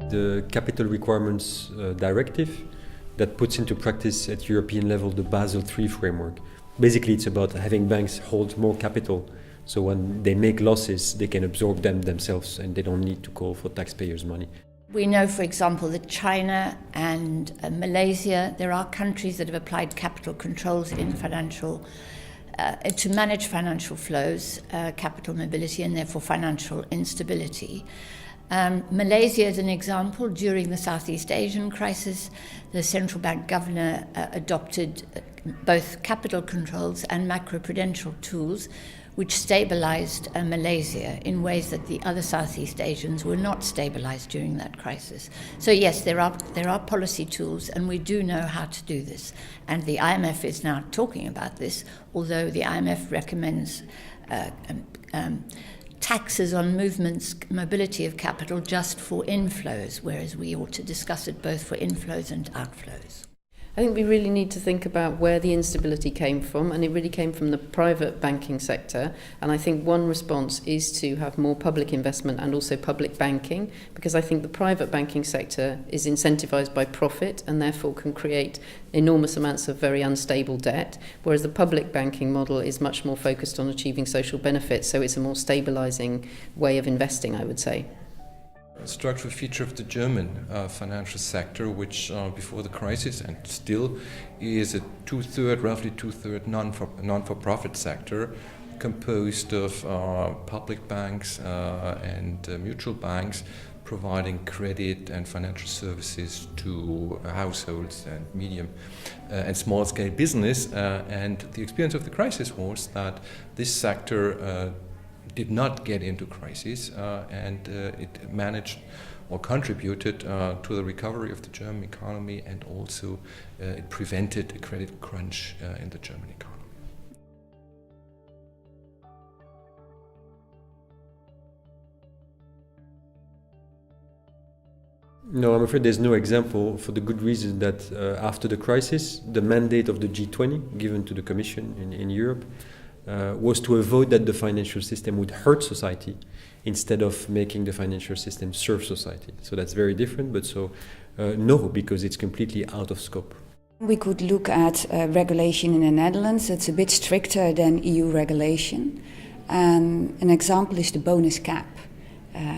The Capital Requirements Directive that puts into practice at European level the Basel III framework. Basically, it's about having banks hold more capital, so when they make losses, they can absorb them themselves and they don't need to call for taxpayers' money. We know, for example, that China and Malaysia, there are countries that have applied capital controls in financial to manage financial flows, capital mobility, and therefore financial instability. Malaysia is an example. During the Southeast Asian crisis, the central bank governor adopted both capital controls and macroprudential tools which stabilized Malaysia in ways that the other Southeast Asians were not stabilized during that crisis. So yes, there are policy tools, and we do know how to do this. And the IMF is now talking about this, although the IMF recommends taxes on mobility of capital just for inflows, whereas we ought to discuss it both for inflows and outflows. I think we really need to think about where the instability came from, and it really came from the private banking sector. And I think one response is to have more public investment and also public banking, because I think the private banking sector is incentivized by profit and therefore can create enormous amounts of very unstable debt, whereas the public banking model is much more focused on achieving social benefits, so it's a more stabilizing way of investing, I would say. A structural feature of the German financial sector, which before the crisis and still is a roughly two-third non-for-profit sector, composed of public banks and mutual banks providing credit and financial services to households and medium and small-scale business. And the experience of the crisis was that this sector did not get into crisis, and it managed or contributed to the recovery of the German economy, and also it prevented a credit crunch in the German economy. No, I'm afraid there's no example, for the good reason that after the crisis, the mandate of the G20 given to the Commission in Europe was to avoid that the financial system would hurt society instead of making the financial system serve society. So that's very different, but no, because it's completely out of scope. We could look at regulation in the Netherlands. It's a bit stricter than EU regulation. An example is the bonus cap.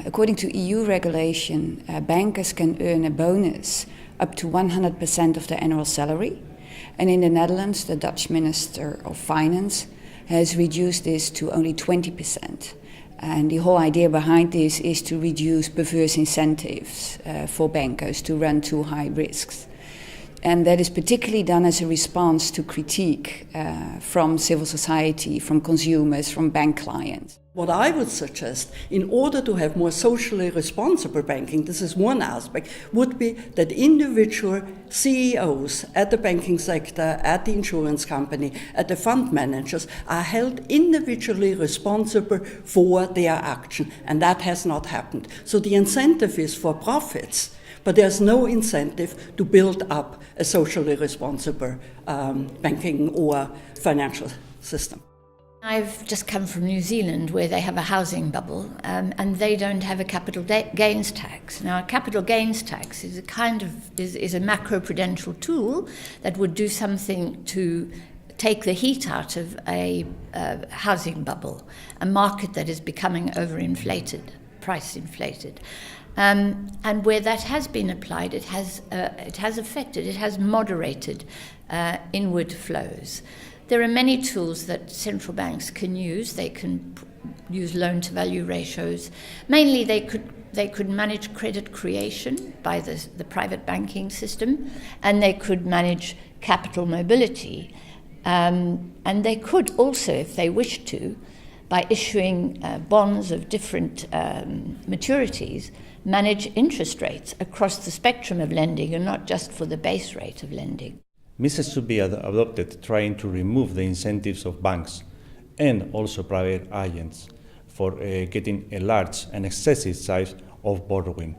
According to EU regulation, bankers can earn a bonus up to 100% of their annual salary. And in the Netherlands, the Dutch Minister of Finance has reduced this to only 20%. And the whole idea behind this is to reduce perverse incentives for bankers to run too high risks. And that is particularly done as a response to critique from civil society, from consumers, from bank clients. What I would suggest, in order to have more socially responsible banking, this is one aspect, would be that individual CEOs at the banking sector, at the insurance company, at the fund managers are held individually responsible for their action, and that has not happened. So the incentive is for profits, but there's no incentive to build up a socially responsible banking or financial system. I've just come from New Zealand, where they have a housing bubble, and they don't have a capital gains tax. Now, a capital gains tax is a macroprudential tool that would do something to take the heat out of a housing bubble, a market that is becoming overinflated, price inflated. And where that has been applied, it has moderated inward flows. There are many tools that central banks can use. They can use loan-to-value ratios. Mainly, they could manage credit creation by the private banking system, and they could manage capital mobility. And they could also, if they wished to, by issuing bonds of different maturities, manage interest rates across the spectrum of lending and not just for the base rate of lending. Measures should be adopted trying to remove the incentives of banks and also private agents for getting a large and excessive size of borrowing.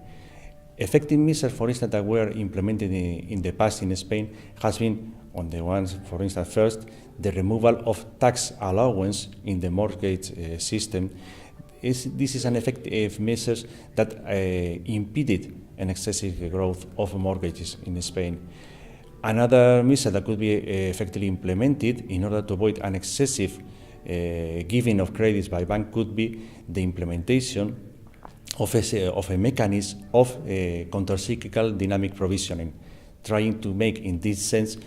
Effective measures, for instance, that were implemented in the past in Spain has been, on the ones, for instance, first, the removal of tax allowance in the mortgage system. This is an effective measure that impeded and excessive growth of mortgages in Spain. Another measure that could be effectively implemented in order to avoid an excessive giving of credits by banks could be the implementation of a mechanism of countercyclical dynamic provisioning, trying to make, in this sense,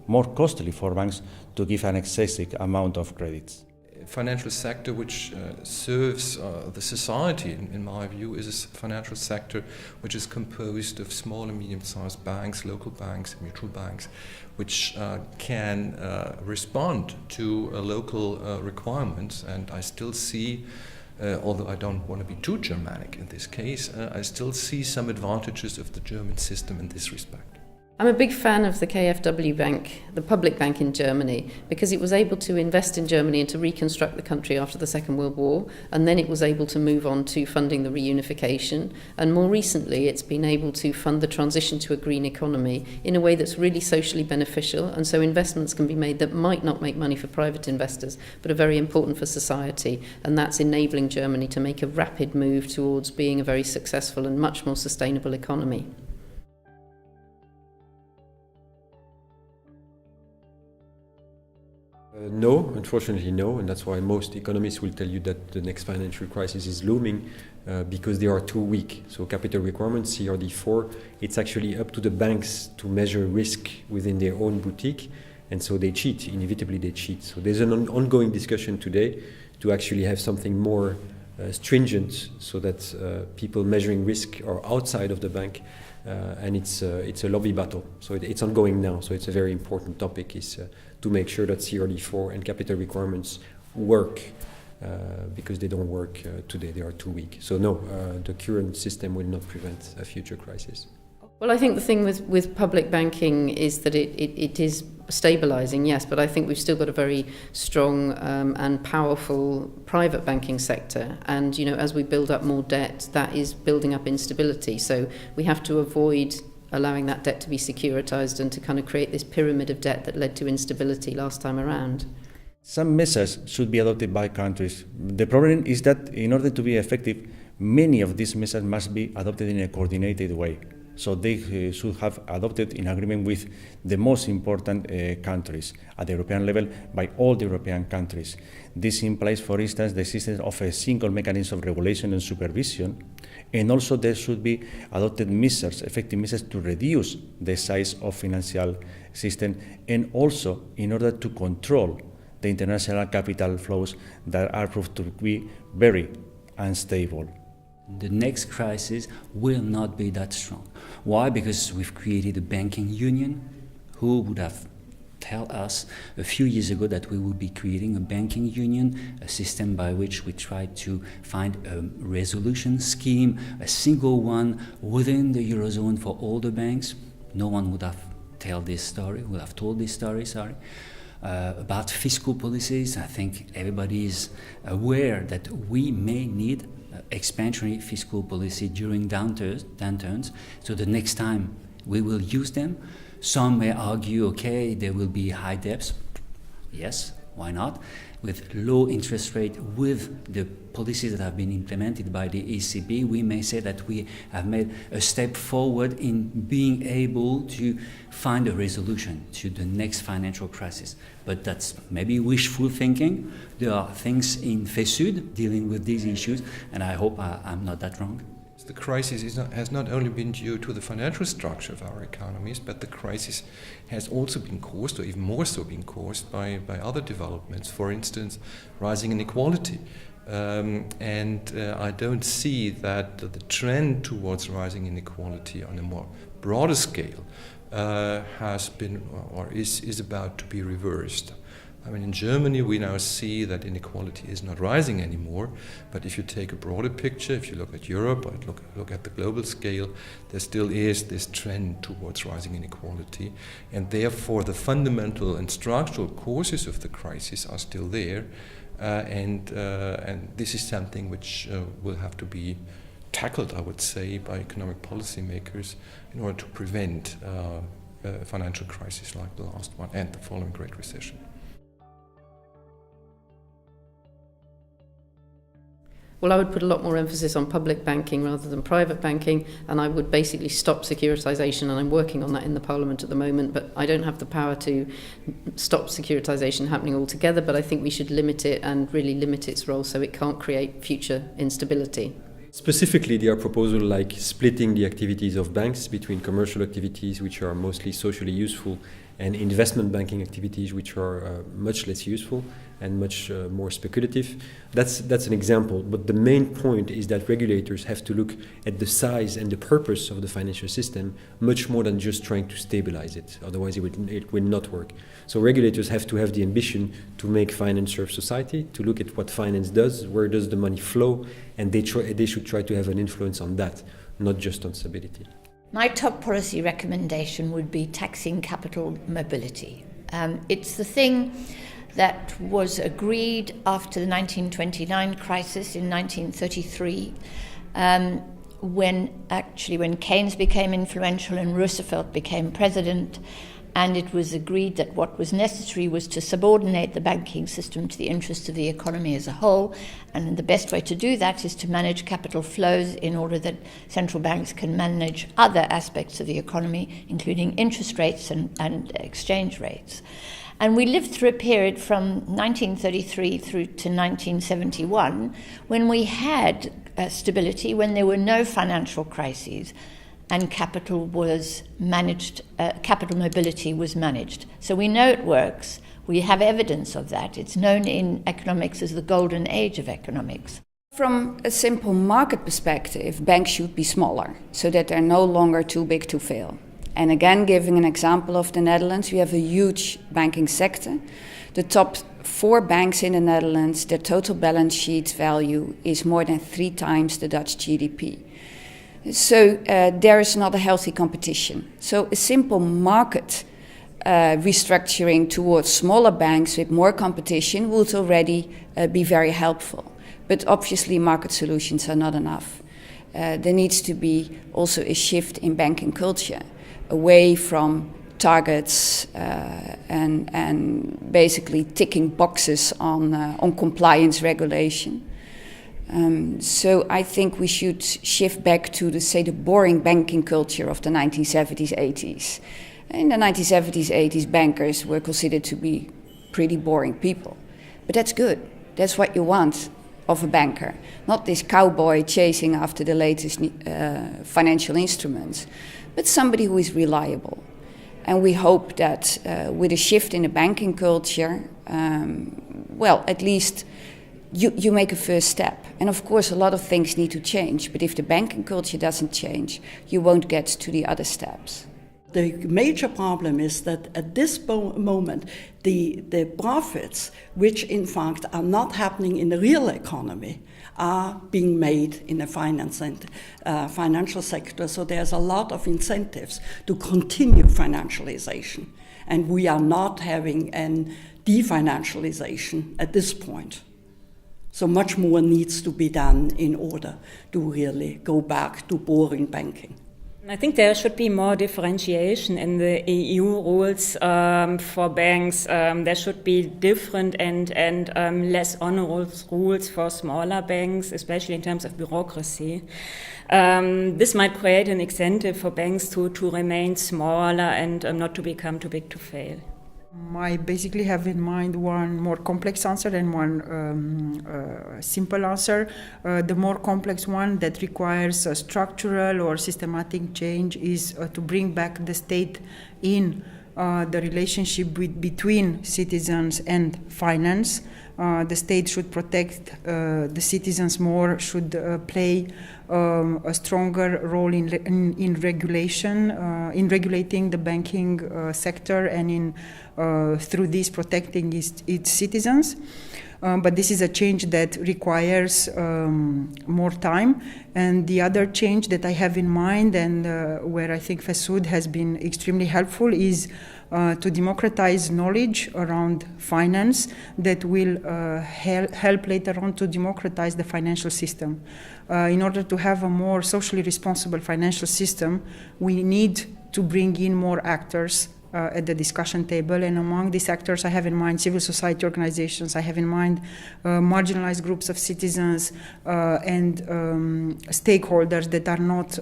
more costly for banks to give an excessive amount of credits. Financial sector which serves the society, in my view, is a financial sector which is composed of small and medium-sized banks, local banks, mutual banks, which can respond to local requirements. And I still see, although I don't want to be too Germanic in this case, I still see some advantages of the German system in this respect. I'm a big fan of the KfW Bank, the public bank in Germany, because it was able to invest in Germany and to reconstruct the country after the Second World War, and then it was able to move on to funding the reunification. And more recently, it's been able to fund the transition to a green economy in a way that's really socially beneficial, and so investments can be made that might not make money for private investors, but are very important for society, and that's enabling Germany to make a rapid move towards being a very successful and much more sustainable economy. No, unfortunately no, and that's why most economists will tell you that the next financial crisis is looming because they are too weak. So capital requirements, CRD4, it's actually up to the banks to measure risk within their own boutique, and so they cheat, inevitably they cheat. So there's an ongoing discussion today to actually have something more stringent so that people measuring risk are outside of the bank, and it's a lobby battle. So it's ongoing now, so it's a very important topic, is to make sure that CRD4 and capital requirements work, because they don't work today, they are too weak. So no, the current system will not prevent a future crisis. Well, I think the thing with public banking is that it is stabilising, yes, but I think we've still got a very strong and powerful private banking sector. And, as we build up more debt, that is building up instability. So we have to avoid allowing that debt to be securitized and to kind of create this pyramid of debt that led to instability last time around. Some measures should be adopted by countries. The problem is that in order to be effective, many of these measures must be adopted in a coordinated way. So they should have adopted in agreement with the most important countries at the European level by all the European countries. This implies, for instance, the existence of a single mechanism of regulation and supervision, and also there should be adopted measures, effective measures to reduce the size of financial system, and also in order to control the international capital flows that are proved to be very unstable. The next crisis will not be that strong. Why? Because we've created a banking union. Who would have told us a few years ago that we would be creating a banking union, a system by which we try to find a resolution scheme, a single one within the Eurozone for all the banks? No one would have told this story, about fiscal policies, I think everybody is aware that we may need expansionary fiscal policy during downturns. So the next time we will use them. Some may argue, okay, there will be high debts. Yes, why not? With low interest rate, with the policies that have been implemented by the ECB, we may say that we have made a step forward in being able to find a resolution to the next financial crisis. But that's maybe wishful thinking. There are things in FESSUD dealing with these issues, and I hope I'm not that wrong. The crisis has not only been due to the financial structure of our economies, but the crisis has also been caused, or even more so been caused, by other developments. For instance, rising inequality. I don't see that the trend towards rising inequality on a more broader scale has been or is about to be reversed. I mean, in Germany, we now see that inequality is not rising anymore. But if you take a broader picture, if you look at Europe or look at the global scale, there still is this trend towards rising inequality. And therefore, the fundamental and structural causes of the crisis are still there. And this is something which will have to be tackled, I would say, by economic policymakers in order to prevent a financial crisis like the last one and the following Great Recession. Well, I would put a lot more emphasis on public banking rather than private banking, and I would basically stop securitisation, and I'm working on that in the Parliament at the moment, but I don't have the power to stop securitisation happening altogether, but I think we should limit it and really limit its role so it can't create future instability. Specifically, there are proposals like splitting the activities of banks between commercial activities, which are mostly socially useful, and investment banking activities, which are much less useful and much more speculative. That's an example, but the main point is that regulators have to look at the size and the purpose of the financial system much more than just trying to stabilize it. Otherwise, it will not work. So regulators have to have the ambition to make finance serve society, to look at what finance does, where does the money flow, and they should try to have an influence on that, not just on stability. My top policy recommendation would be taxing capital mobility. It's the thing that was agreed after the 1929 crisis in 1933, when Keynes became influential and Roosevelt became president, and it was agreed that what was necessary was to subordinate the banking system to the interests of the economy as a whole, and the best way to do that is to manage capital flows in order that central banks can manage other aspects of the economy, including interest rates and exchange rates. And we lived through a period from 1933 through to 1971 when we had stability, when there were no financial crises, and capital was managed, capital mobility was managed. So we know it works. We have evidence of that. It's known in economics as the golden age of economics. From a simple market perspective, banks should be smaller so that they're no longer too big to fail. And again, giving an example of the Netherlands, we have a huge banking sector. The top 4 banks in the Netherlands, their total balance sheet value is more than 3 times the Dutch GDP. So there is not a healthy competition. So a simple market restructuring towards smaller banks with more competition would already be very helpful. But obviously market solutions are not enough. There needs to be also a shift in banking culture, away from targets and basically ticking boxes on compliance regulation. So I think we should shift back to the boring banking culture of the 1970s, 80s. In the 1970s, 80s, bankers were considered to be pretty boring people. But that's good. That's what you want of a banker. Not this cowboy chasing after the latest financial instruments, but somebody who is reliable. And we hope that with a shift in the banking culture, at least you make a first step. And of course, a lot of things need to change. But if the banking culture doesn't change, you won't get to the other steps. The major problem is that at this moment, the profits, which in fact are not happening in the real economy, are being made in the financial sector. So there's a lot of incentives to continue financialization. And we are not having a definancialization at this point. So much more needs to be done in order to really go back to boring banking. I think there should be more differentiation in the EU rules for banks. There should be different and less onerous rules for smaller banks, especially in terms of bureaucracy. This might create an incentive for banks to remain smaller and not to become too big to fail. I basically have in mind one more complex answer and one simple answer. The more complex one that requires a structural or systematic change is to bring back the state in the relationship between citizens and finance. The state should protect the citizens more, should play a stronger role in regulation, in regulating the banking sector and in through this protecting its citizens. But this is a change that requires more time. And the other change that I have in mind and where I think FESSUD has been extremely helpful is to democratize knowledge around finance that will help later on to democratize the financial system. In order to have a more socially responsible financial system, we need to bring in more actors at the discussion table. And among these actors, I have in mind civil society organizations, I have in mind marginalized groups of citizens and stakeholders that are not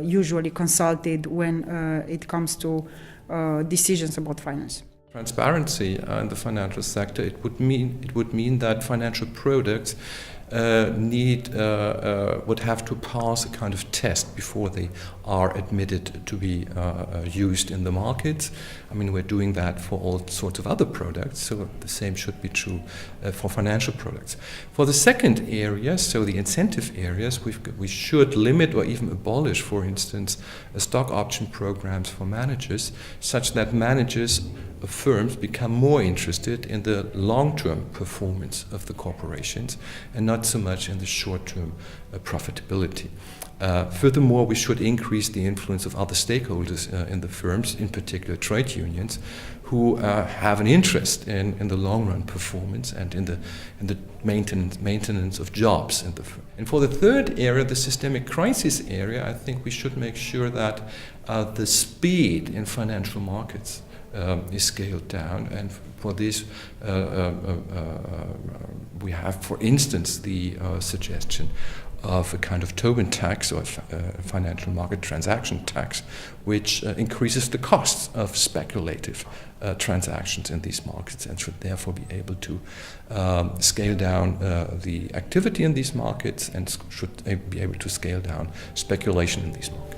usually consulted when it comes to decisions about finance. Transparency in the financial sector, it would mean that financial products would have to pass a kind of test before they are admitted to be used in the markets. I mean, we're doing that for all sorts of other products, so the same should be true for financial products. For the second area, so the incentive areas, we should limit or even abolish, for instance, stock option programs for managers, such that managers of firms become more interested in the long-term performance of the corporations and not so much in the short-term profitability. Furthermore, we should increase the influence of other stakeholders in the firms, in particular trade unions, who have an interest in the long-run performance and in the maintenance of jobs in the firm. And for the third area, the systemic crisis area, I think we should make sure that the speed in financial markets is scaled down, and for this we have, for instance, the suggestion of a kind of Tobin tax or financial market transaction tax, which increases the costs of speculative transactions in these markets and should therefore be able to scale down the activity in these markets and should be able to scale down speculation in these markets.